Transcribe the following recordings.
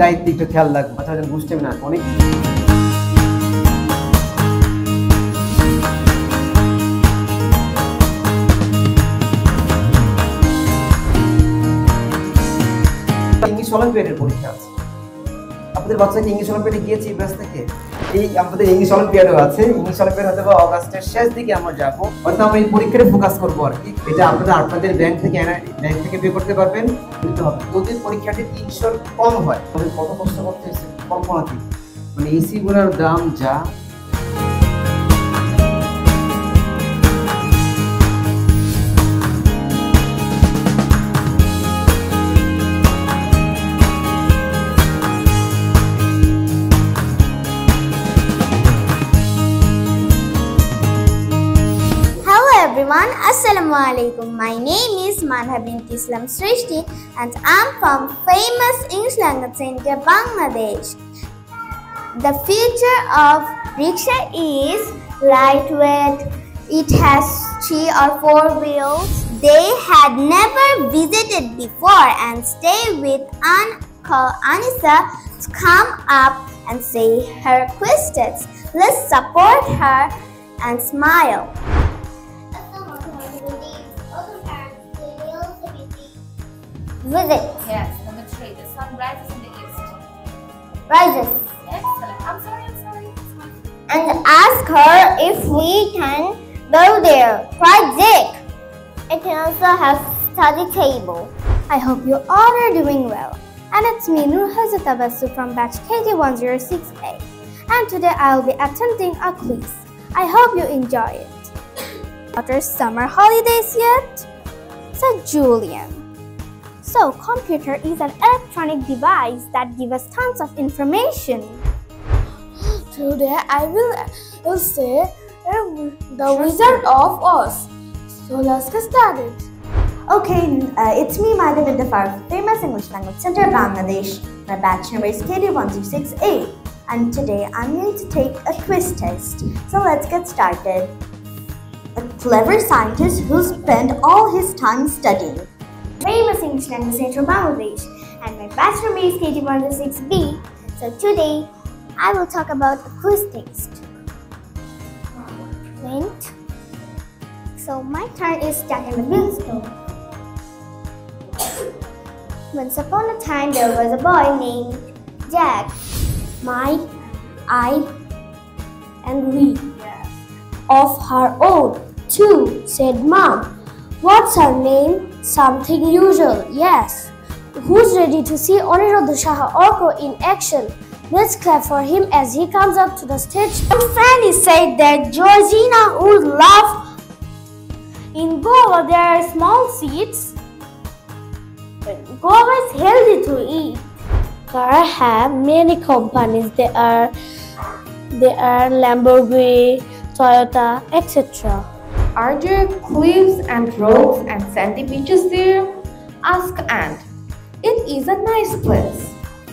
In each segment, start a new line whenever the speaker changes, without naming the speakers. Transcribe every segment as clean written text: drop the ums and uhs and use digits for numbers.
দায়িত্ব একটু খেয়াল রাখবো, বাচ্চারা যেন বুঝতে না অনেক ইংলিশ অলিম্পিয়াডের পরীক্ষা আছে। আপনাদের বাচ্চাকে ইংলিশ অলিম্পিয়াডে গিয়েছি ব্যাস থেকে এই আমাদের ইংলিশ অলিম্পিয়াডও আছে। ইংলিশ অলিম্পিয়াড হতে পারে অগাস্টের শেষ দিকে আমরা যাবো, অর্থাৎ আমরা এই পরীক্ষায় ফোকাস করবো আর কি। এটা আপনারা আপনাদের ব্যাংক থেকে পে করতে পারবেন, দিতে হবে। যদি পরীক্ষাটি 300 কম হয় তাহলে কত কষ্ট করতে হচ্ছে কল্পনা কি, মানে এসি গুলোর দাম যা।
Everyone, Assalamualaikum. My name is Manha Binti Islam Srishti and I'm from famous English language center Bangladesh. The feature of rickshaw is lightweight. It has 3 or 4 wheels. They had never visited before and stay with Uncle Anissa to come up and say her questions. Let's support her and smile. Visit.
Yes, number 3. The sun rises in the east.
Rises.
Excellent. I'm sorry.
And ask her if we can go there. Project. It also has study table. I hope you all are doing well. And it's me, Nurhaza Tabassu from batch KG1068. And today I'll be attempting a quiz. I hope you enjoy it. What are summer holidays yet? So Julian. So, computer is an electronic device that gives us tons of information.
Today I will say the Wizard of Oz. So let's get started.
Okay, it's me, Madhu Vidyafar, famous English language center, Bangladesh. My batch number is KD1068, and today I'm going to take a quiz test. So let's get started. A clever scientist who spent all his time studying famous English language center Bangladesh, and my batch number is KG1006B. So today I will talk about a quiz test. Wait. So my turn is Jack and the Beanstalk. Once upon a time there was a boy named Jack. Mike, I, and we. Of her own, too, said Mom. What's her name? Something usual, yes. Who's ready to see Oniruddha Shaha Orko in action? Let's clap for him as he comes up to the stage. And Fanny said that Georgina would laugh. In Goa, there are small seeds. Goa is healthy to eat. Cars have many companies. They are Lamborghini, Toyota, etc.
Are there cliffs and rocks and sandy beaches there? Ask Ant. It is a nice place.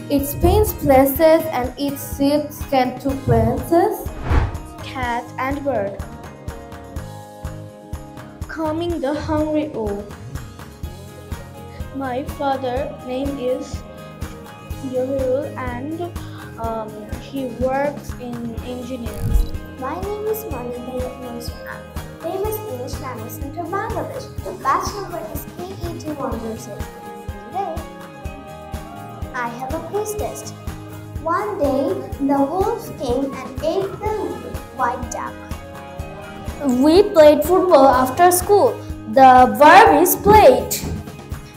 It spins places and it sits stand to places. Cat and bird. Calming the hungry wolf. My father's name is Johirul and he works in engineering.
My name is Monica Yusman. Famous English language center Bangladesh. The batch number is KE2106. Today, I have a quiz test. One day, the wolf came and ate the white duck. We played football after school. The verb is played.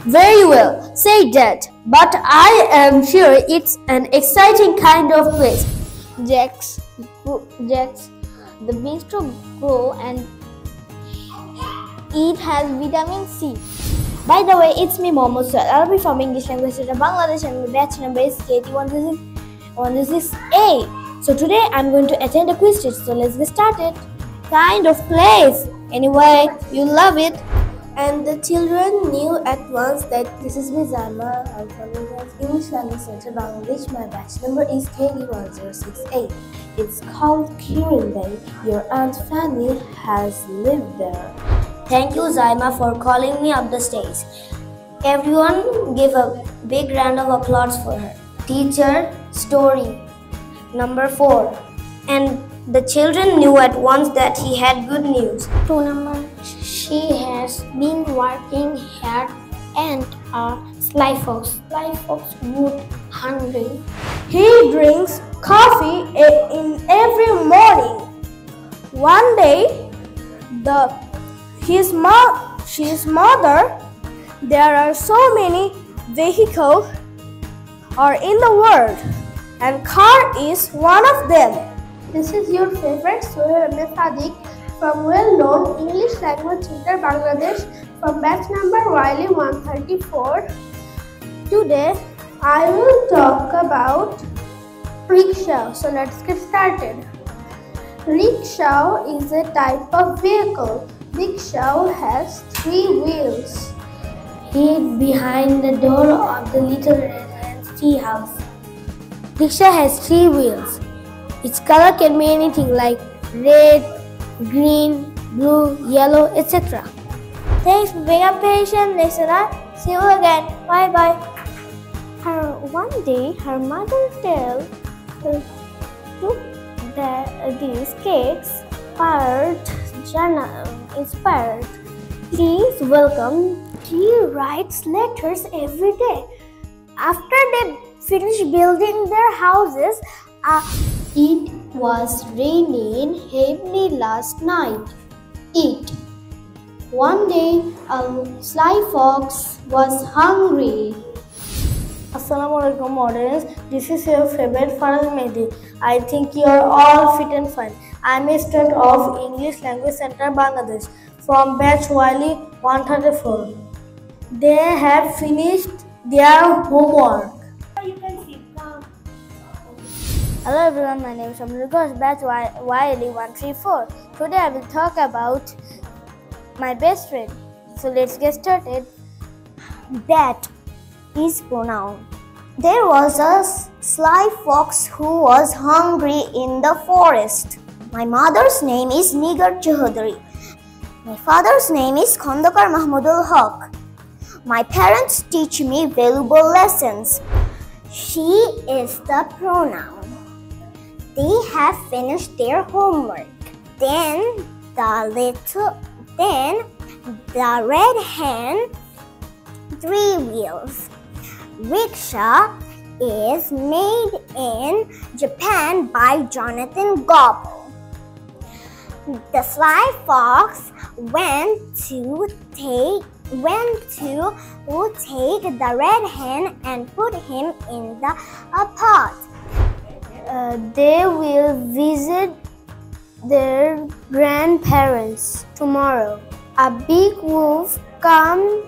Very well, say that. But I am sure it's an exciting kind of place. Jack's the beanstalk grow and it has vitamin C. By the way, it's me, Momo. So I'll be from English language center Bangladesh and my batch number is KT106A. So today I'm going to attend a quiz test. So let's get started. Kind of place. Anyway, you love it. And the children knew at once that this is Mizama. I'm from English language center Bangladesh. My batch number is KD1068. It's called Kirin Bay. Your Aunt Fanny has lived there. Thank you, Zaima, for calling me up the stage. Everyone give a big round of applause for her. Teacher, story. Number 4. And the children knew at once that he had good news.
2 number. She has been working hard and a sly fox. Sly fox would hungry. He drinks coffee in every morning. One day, his mother, there are so many vehicles are in the world, and car is one of them. This is your favorite Sohail Ahmed Sadiq from well-known English Language Center, Bangladesh, from batch number YL134. Today, I will talk about rickshaw. So let's get started. Rickshaw is a type of vehicle. Rickshaw has 3 wheels. Hid behind the door of the little red hen's tea house. Rickshaw has 3 wheels. Its color can be anything like red, green, blue, yellow, etc. Thanks for being a patient listener. See you again. Bye bye. One day, her mother took these cakes inspired. Please welcome. She writes letters every day. After they finish building their houses, it was raining heavily last night. One day, a sly fox was hungry. Assalamualaikum audience, this is your favorite Faraz Mehdi. I think you are all fit and fine. I am a student of English Language Center, Bangladesh, from batch YL134. They have finished their homework. You can sit down. Hello everyone, my name is Amir Ghosh, batch YL134. Today I will talk about my best friend. So let's get started.
That is pronoun. There was a sly fox who was hungry in the forest. My mother's name is Nigar Chaudhary. My father's name is Khandakar Mahmudul Haq. My parents teach me valuable lessons. She is the pronoun. They have finished their homework. Then the red hen, 3 wheels. Rickshaw is made in Japan by Jonathan Gobble. The sly fox went to take the red hen and put him in the pot. They will visit their grandparents tomorrow. A big wolf comes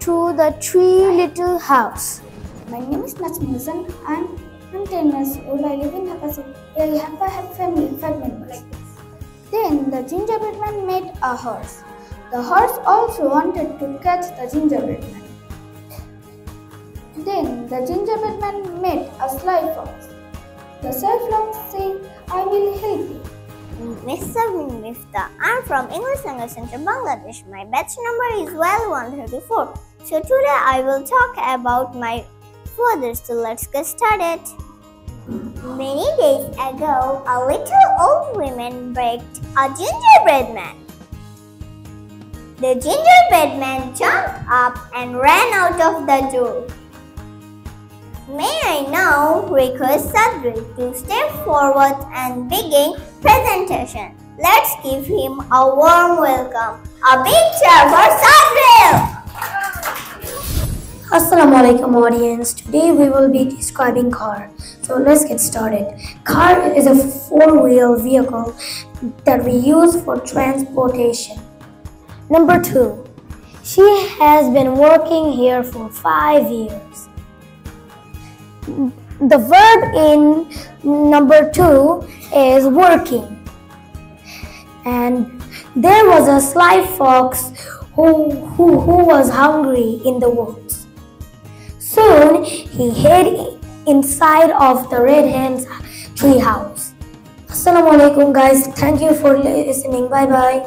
to the 3 little house.
My name is Najmuzan. I'm 10 years old. I live in Dhaka City. I have a family, 5 members. Then the gingerbread man met a horse. The horse also wanted to catch the gingerbread man. Then the gingerbread man met a sly fox. The sly fox said, I will help you.
Mr. Mifta, I'm from English Language Center, Bangladesh. My batch number is YL134. So today I will talk about my father. So let's get started. Many days ago, a little old woman baked a gingerbread man. The gingerbread man jumped up and ran out of the door. May I now request Sadri to step forward and begin presentation. Let's give him a warm welcome. A big cheer for Sadri!
Assalamualaikum audience. Today we will be describing car. So let's get started. Car is a 4-wheel vehicle that we use for transportation. Number 2. She has been working here for 5 years. The verb in number 2 is working. And there was a sly fox who was hungry in the woods. Soon he hid inside of the red hen's tree house. Assalamualaikum guys. Thank you for listening. Bye bye.